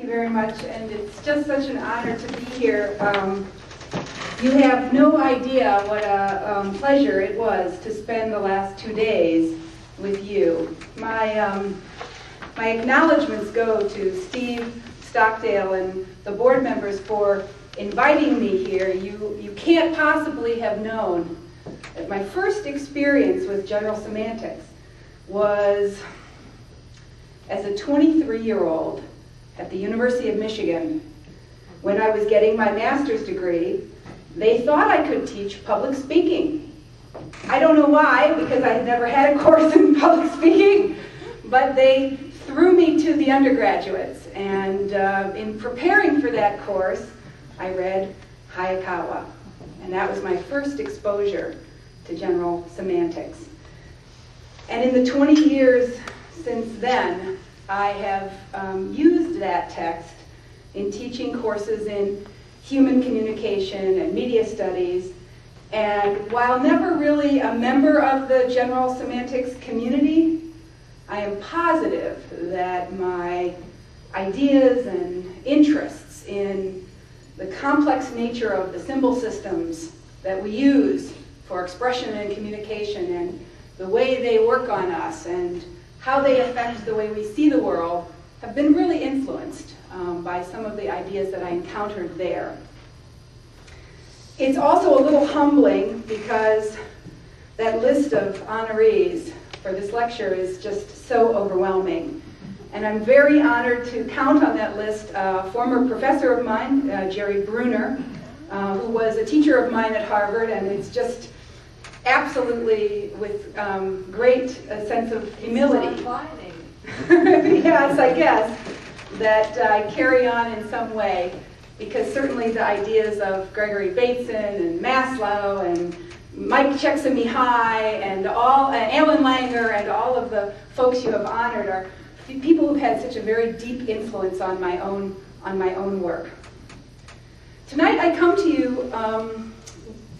you very much, and it's just such an honor to be here. You have no idea what a pleasure it was to spend the last 2 days with you. My acknowledgments go to Steve Stockdale and the board members for inviting me here. You can't possibly have known that my first experience with general semantics was as a 23-year-old at the University of Michigan. When I was getting my master's degree, they thought I could teach public speaking. I don't know why, because I had never had a course in public speaking, but they threw me to the undergraduates. And in preparing for that course, I read Hayakawa. And that was my first exposure to general semantics. And in the 20 years since then, I have used that text in teaching courses in human communication and media studies. And while never really a member of the general semantics community, I am positive that my ideas and interests in the complex nature of the symbol systems that we use for expression and communication, and the way they work on us and how they affect the way we see the world, have been really influenced by some of the ideas that I encountered there. It's also a little humbling because that list of honorees for this lecture is just so overwhelming. And I'm very honored to count on that list a former professor of mine, Jerry Bruner, who was a teacher of mine at Harvard, and it's just absolutely with great sense of humility. Yes, I guess, that I carry on in some way, because certainly the ideas of Gregory Bateson and Maslow and Mike Csikszentmihalyi and Alan Langer and all of the folks you have honored are people who've had such a very deep influence on my own work. Tonight I come to you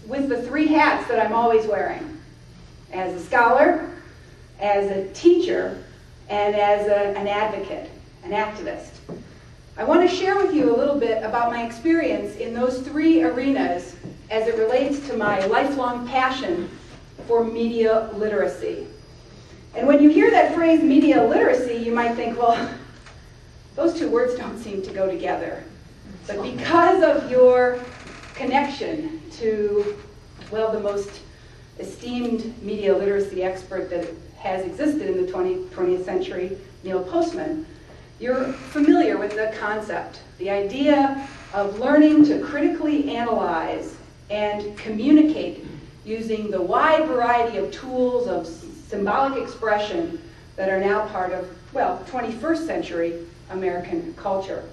with the three hats that I'm always wearing: as a scholar, as a teacher, and as an advocate, an activist. I want to share with you a little bit about my experience in those three arenas as it relates to my lifelong passion for media literacy. And when you hear that phrase, media literacy, you might think, well, those two words don't seem to go together. But because of your connection to, well, the most esteemed media literacy expert that has existed in the 20th century, Neil Postman, you're familiar with the concept, the idea of learning to critically analyze and communicate using the wide variety of tools of symbolic expression that are now part of, well, 21st century American culture.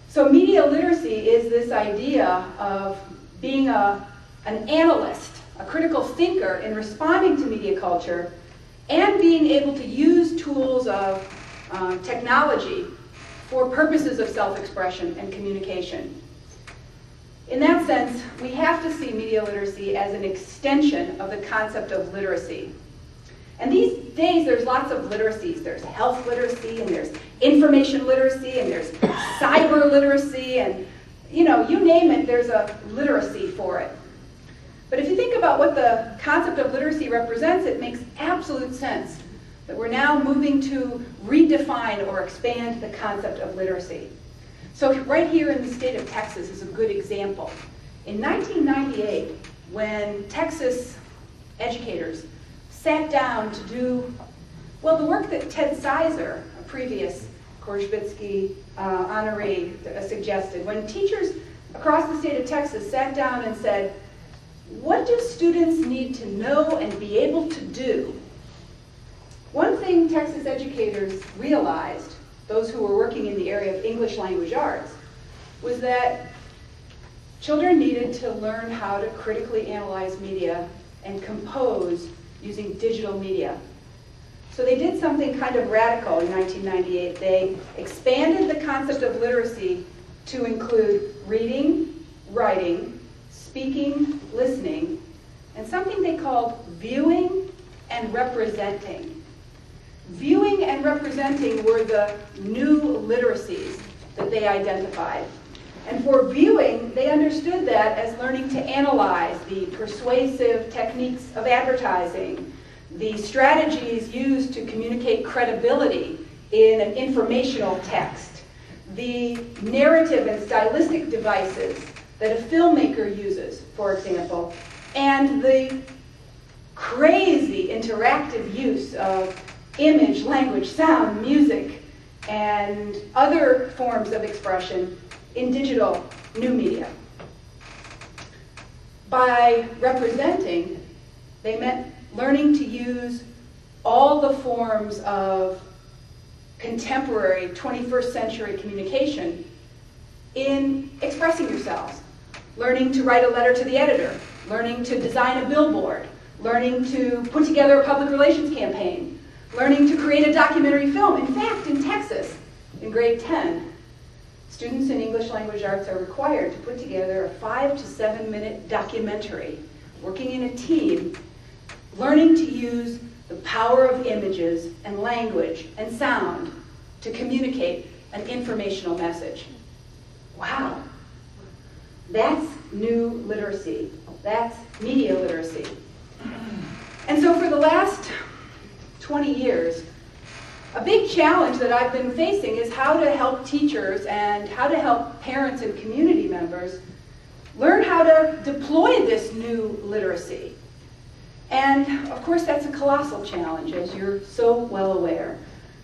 So media literacy is this idea of being an analyst, a critical thinker in responding to media culture, and being able to use tools of technology for purposes of self-expression and communication. In that sense, we have to see media literacy as an extension of the concept of literacy. And these days, there's lots of literacies. There's health literacy, and there's information literacy, and there's cyber literacy, and you name it, there's a literacy for it. But if you think about what the concept of literacy represents, it makes absolute sense that we're now moving to redefine or expand the concept of literacy. So right here in the state of Texas is a good example. In 1998, when Texas educators sat down to do, well, the work that Ted Sizer, a previous Korzybicki honoree, suggested, when teachers across the state of Texas sat down and said, what do students need to know and be able to do? One thing Texas educators realized, those who were working in the area of English language arts, was that children needed to learn how to critically analyze media and compose using digital media. So they did something kind of radical in 1998. They expanded the concept of literacy to include reading, writing, speaking, listening, and something they called viewing and representing. Viewing and representing were the new literacies that that they identified. And for viewing, they understood that as learning to analyze the persuasive techniques of advertising, the strategies used to communicate credibility in an informational text, the narrative and stylistic devices that a filmmaker uses, for example, and the crazy interactive use of image, language, sound, music, and other forms of expression in digital new media. By representing, they meant learning to use all the forms of contemporary 21st century communication in expressing yourselves. Learning to write a letter to the editor, learning to design a billboard, learning to put together a public relations campaign, learning to create a documentary film. In fact, in Texas, in grade 10, students in English language arts are required to put together a 5 to 7 minute documentary, working in a team, learning to use the power of images and language and sound to communicate an informational message. Wow, that's new literacy. That's media literacy. And so for the last 20 years, a big challenge that I've been facing is how to help teachers and how to help parents and community members learn how to deploy this new literacy. And of course, that's a colossal challenge, as you're so well aware.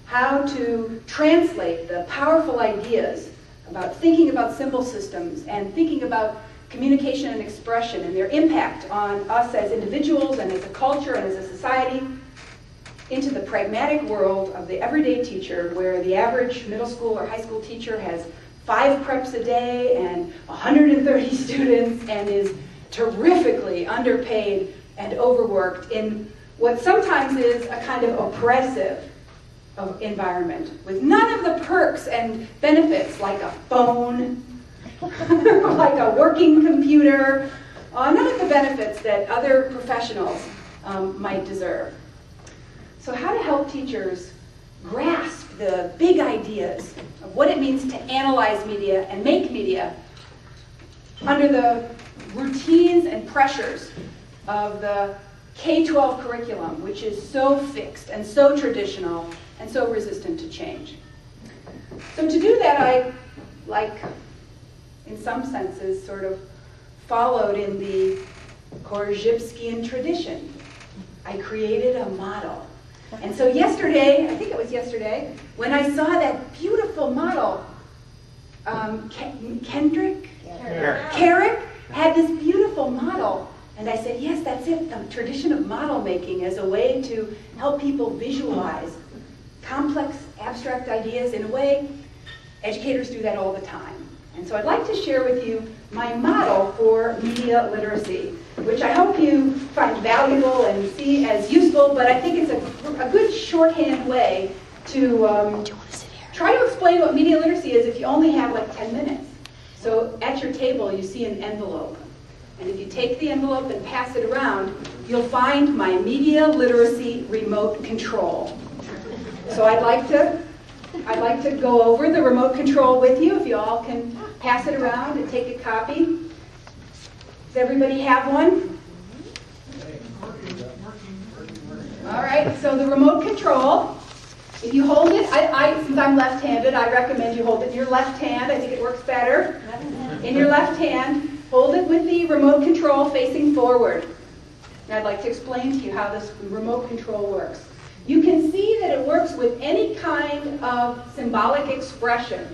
How to translate the powerful ideas about thinking about symbol systems and thinking about communication and expression and their impact on us as individuals and as a culture and as a society into the pragmatic world of the everyday teacher, where the average middle school or high school teacher has 5 preps a day and 130 students and is terrifically underpaid and overworked in what sometimes is a kind of oppressive environment with none of the perks and benefits like a phone, like a working computer, none of the benefits that other professionals might deserve. So how to help teachers grasp the big ideas of what it means to analyze media and make media under the routines and pressures of the K-12 curriculum, which is so fixed and so traditional and so resistant to change. So to do that, I, in some senses, sort of followed in the Korzybskian tradition. I created a model. And so yesterday, I think it was yesterday, when I saw that beautiful model, Carrick had this beautiful model. And I said, yes, that's it, the tradition of model making as a way to help people visualize complex, abstract ideas in a way educators do that all the time. And so I'd like to share with you my model for media literacy, which I hope you find valuable and see as useful, but I think it's a good shorthand way to try to explain what media literacy is if you only have like 10 minutes. So at your table, you see an envelope. And if you take the envelope and pass it around, you'll find my media literacy remote control. So I'd like to go over the remote control with you, if you all can pass it around and take a copy. Does everybody have one? All right, so the remote control, if you hold it, since I'm left-handed, I recommend you hold it in your left hand. I think it works better. In your left hand, hold it with the remote control facing forward. And I'd like to explain to you how this remote control works. You can see that it works with any kind of symbolic expression,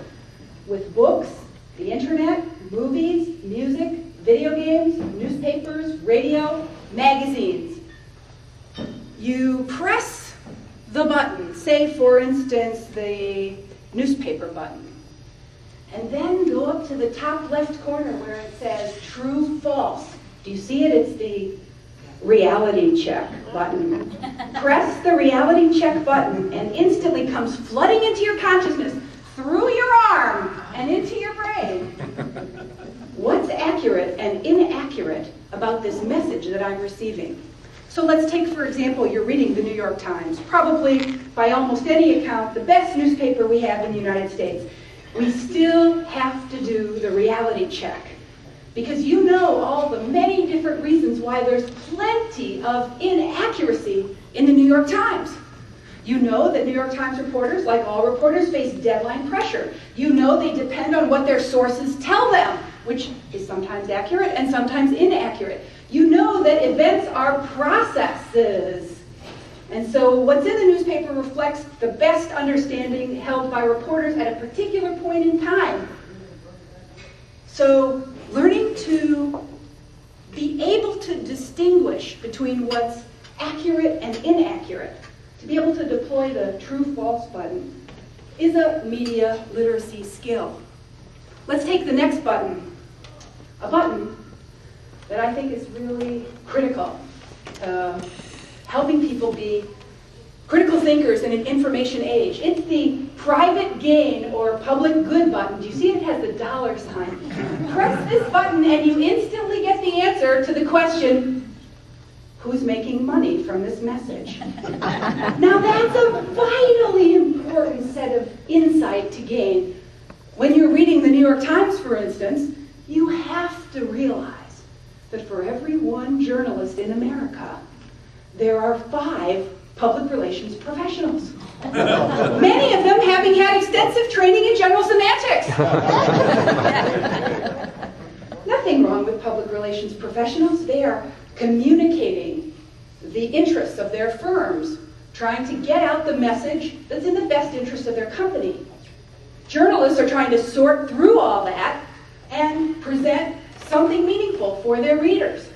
with books, the internet, movies, music, video games, newspapers, radio, magazines. You press the button, say for instance the newspaper button, and then go up to the top left corner where it says true, false. Do you see it? It's the reality check button. Press the reality check button and instantly comes flooding into your consciousness through your arm and into your brain. What's accurate and inaccurate about this message that I'm receiving? So let's take, for example, you're reading the New York Times, probably by almost any account, the best newspaper we have in the United States. We still do the reality check. Because you know all the many different reasons why there's plenty of inaccuracy in the New York Times. You know that New York Times reporters, like all reporters, face deadline pressure. You know they depend on what their sources tell them, which is sometimes accurate and sometimes inaccurate. You know that events are processes. And so what's in the newspaper reflects the best understanding held by reporters at a particular point in time. So learning to be able to distinguish between what's accurate and inaccurate, to be able to deploy the true-false button, is a media literacy skill. Let's take the next button, a button that I think is really critical, helping people be critical thinkers in an information age. It's the private gain or public good button. Do you see it has the dollar sign? Press this button and you instantly get the answer to the question, who's making money from this message? Now that's a vitally important set of insight to gain. When you're reading the New York Times, for instance, you have to realize that for every one journalist in America, there are 5 public relations professionals. Many of them having had extensive training in general semantics. Nothing wrong with public relations professionals. They are communicating the interests of their firms, trying to get out the message that's in the best interest of their company. Journalists are trying to sort through all that and present something meaningful for their readers.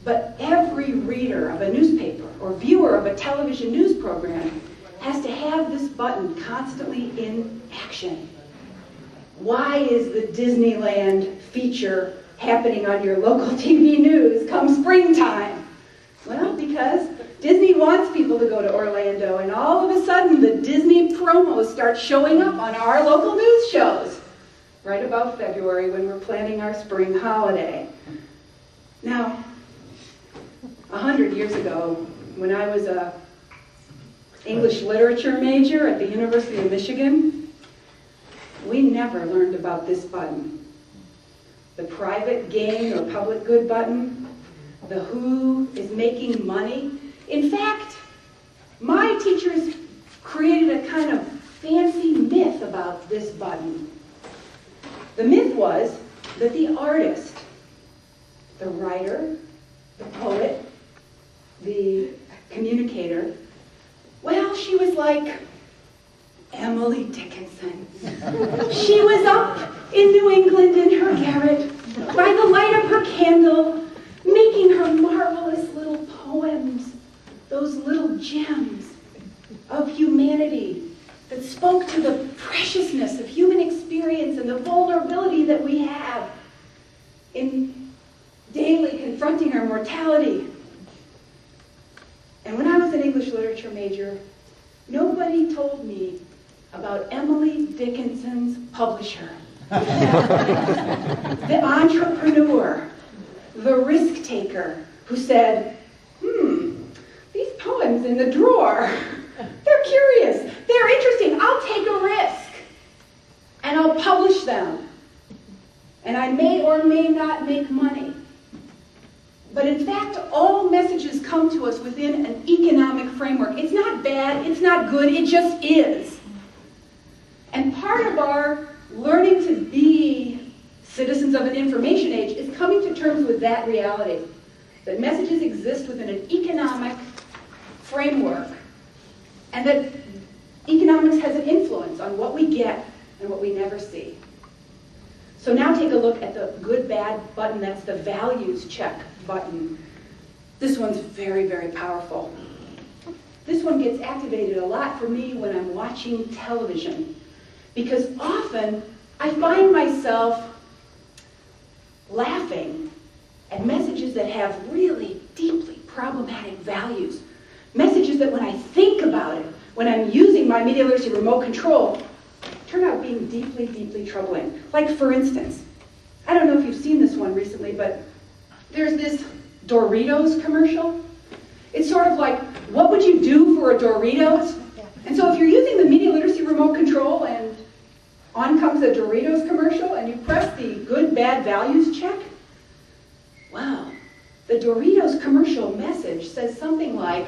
But every reader of a newspaper or viewer of a television news program has to have this button constantly in action. Why is the Disneyland feature happening on your local TV news come springtime? Well, because Disney wants people to go to Orlando, and all of a sudden the Disney promos start showing up on our local news shows right about February when we're planning our spring holiday. Now, 100 years ago, when I was an English literature major at the University of Michigan, we never learned about this button. The private gain or public good button, the who is making money. In fact, my teachers created a kind of fancy myth about this button. The myth was that the artist, the writer, the poet, the communicator, well, she was like Emily Dickinson. She was up in New England in her garret, by the light of her candle, making her marvelous little poems, those little gems of humanity that spoke to the preciousness of human experience and the vulnerability that we have in daily confronting our mortality. And when I was an English literature major, nobody told me about Emily Dickinson's publisher, the entrepreneur, the risk taker, who said, these poems in the drawer, they're curious, they're interesting, I'll take a risk, and I'll publish them, and I may or may not make money. But in fact, all messages come to us within an economic framework. It's not bad, it's not good, it just is. And part of our learning to be citizens of an information age is coming to terms with that reality, that messages exist within an economic framework, and that economics has an influence on what we get and what we never see. So now take a look at the good-bad button. That's the values check button. This one's very, very powerful. This one gets activated a lot for me when I'm watching television, because often I find myself laughing at messages that have really deeply problematic values. Messages that when I think about it, when I'm using my media literacy remote control, turn out being deeply, deeply troubling. Like, for instance, I don't know if you've seen this one recently, but there's this Doritos commercial. It's sort of like, what would you do for a Doritos? And so if you're using the media literacy remote control and On comes a Doritos commercial, and you press the good, bad values check. Wow, the Doritos commercial message says something like,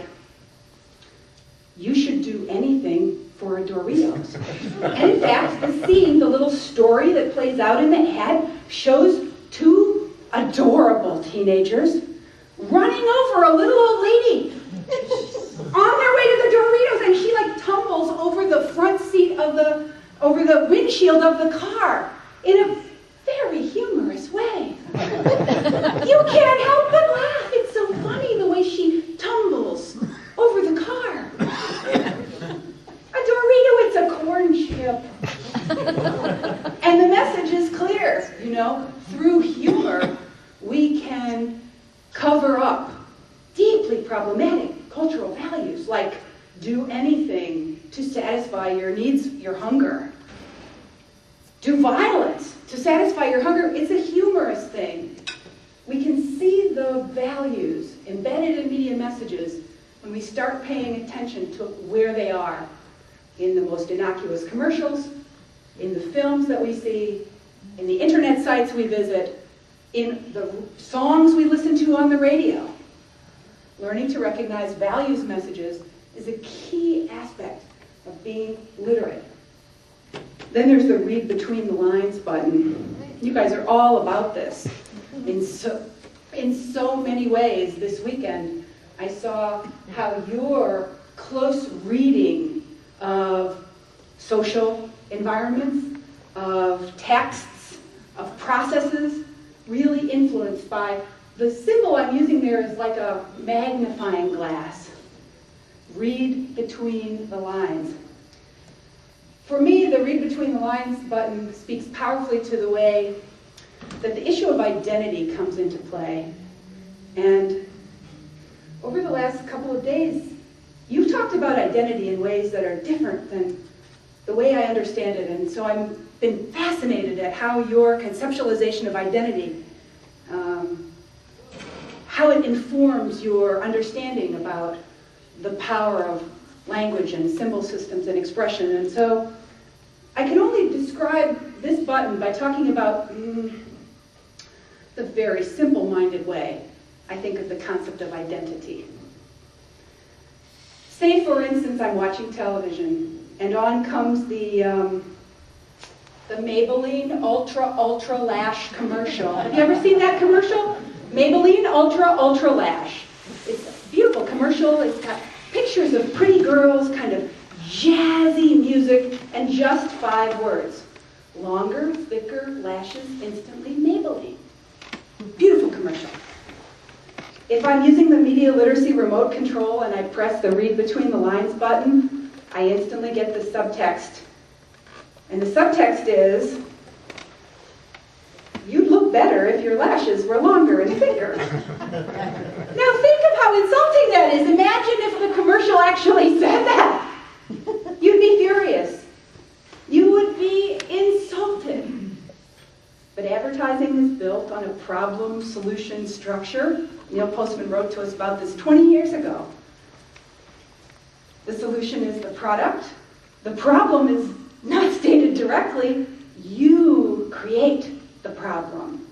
you should do anything for a Doritos. And in fact, the scene, the little story that plays out in the ad, shows two adorable teenagers running over a little old lady on their way to the Doritos, and she like tumbles over the front seat of over the windshield of the car in a very humorous way. You can't help but laugh. It's so funny the way she tumbles over the car. A Dorito, it's a corn chip. And the message is clear, you know, through humor, we can cover up deeply problematic cultural values, like do anything to satisfy your needs, your hunger. Do violence to satisfy your hunger. It's a humorous thing. We can see the values embedded in media messages when we start paying attention to where they are in the most innocuous commercials, in the films that we see, in the internet sites we visit, in the songs we listen to on the radio. Learning to recognize values messages is a key aspect of being literate. Then there's the read between the lines button. You guys are all about this. In so many ways this weekend, I saw how your close reading of social environments, of texts, of processes, really influenced by the symbol I'm using there is like a magnifying glass. Read between the lines. For me, the read between the lines button speaks powerfully to the way that the issue of identity comes into play. And over the last couple of days, you've talked about identity in ways that are different than the way I understand it. And so I've been fascinated at how your conceptualization of identity, how it informs your understanding about the power of language and symbol systems and expression. And so I can only describe this button by talking about the very simple-minded way I think of the concept of identity. Say, for instance, I'm watching television, and on comes the Maybelline Ultra Lash commercial. Have you ever seen that commercial? Maybelline Ultra Lash. It's a beautiful commercial. It's got pictures of pretty girls, kind of jazzy music, and just 5 words. Longer, thicker lashes, instantly Maybelline. Beautiful commercial. If I'm using the media literacy remote control and I press the read between the lines button, I instantly get the subtext. And the subtext is, you'd look better if your lashes were longer and thicker. Now think of how insulting that is. Imagine if the commercial actually said that. You'd be furious. You would be insulted. But advertising is built on a problem-solution structure. Neil Postman wrote to us about this 20 years ago. The solution is the product. The problem is not stated directly. You create the problem.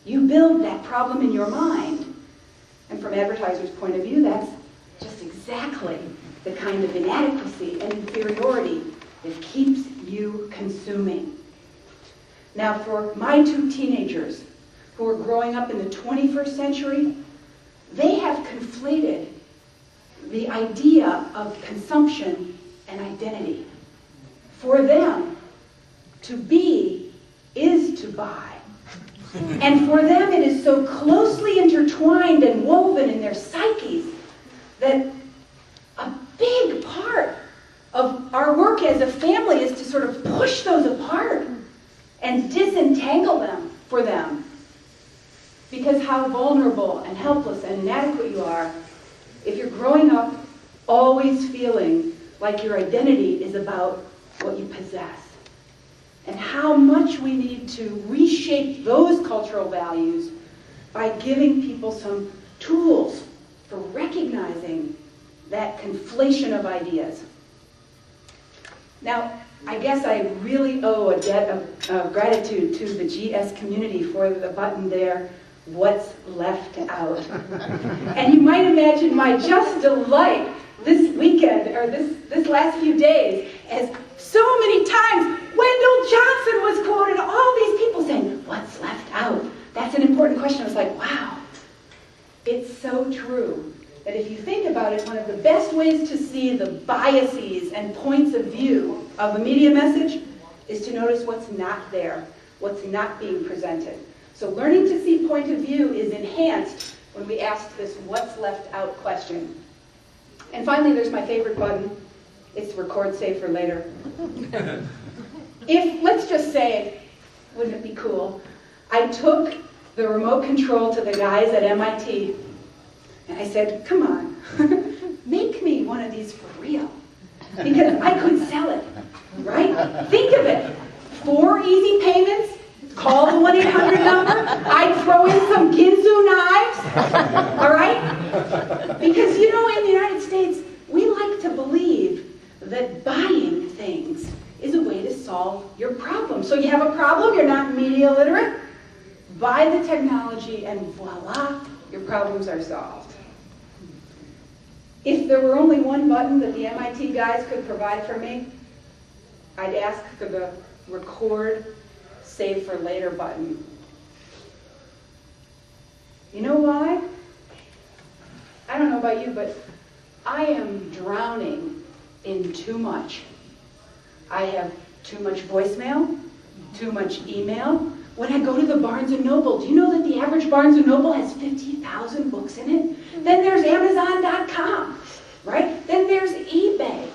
You build that problem in your mind. And from advertisers' point of view, that's just exactly the kind of inadequacy and inferiority that keeps you consuming. Now, for my 2 teenagers who are growing up in the 21st century, they have conflated the idea of consumption and identity. For them, to be is to buy. And for them, it is so closely intertwined and woven in their psyches that a big part of our work as a family is to sort of push those apart and disentangle them for them. Because how vulnerable and helpless and inadequate you are if you're growing up always feeling like your identity is about what you possess. And how much we need to reshape those cultural values by giving people some tools for recognizing that conflation of ideas. Now, I guess I really owe a debt of gratitude to the GS community for the button there, what's left out. And you might imagine my just delight this weekend, or this last few days, as so many times Wendell Johnson was quoted, all these people saying, what's left out? That's an important question. I was like, wow, it's so true. That if you think about it, one of the best ways to see the biases and points of view of a media message is to notice what's not there, what's not being presented. So learning to see point of view is enhanced when we ask this what's left out question. And finally, there's my favorite button. It's record save for later. If, let's just say, wouldn't it be cool, I took the remote control to the guys at MIT and I said, come on, make me one of these for real. Because I could sell it, right? Think of it. 4 easy payments, call the 1-800 number, I'd throw in some Ginsu knives, all right? Because, you know, in the United States, we like to believe that buying things is a way to solve your problem. So you have a problem, you're not media literate, buy the technology and voila, your problems are solved. If there were only one button that the MIT guys could provide for me, I'd ask for the record, save for later button. You know why? I don't know about you, but I am drowning in too much. I have too much voicemail, too much email. When I go to the Barnes & Noble, do you know that the average Barnes & Noble has 50,000 books in it? Then there's Amazon.com, right? Then there's eBay.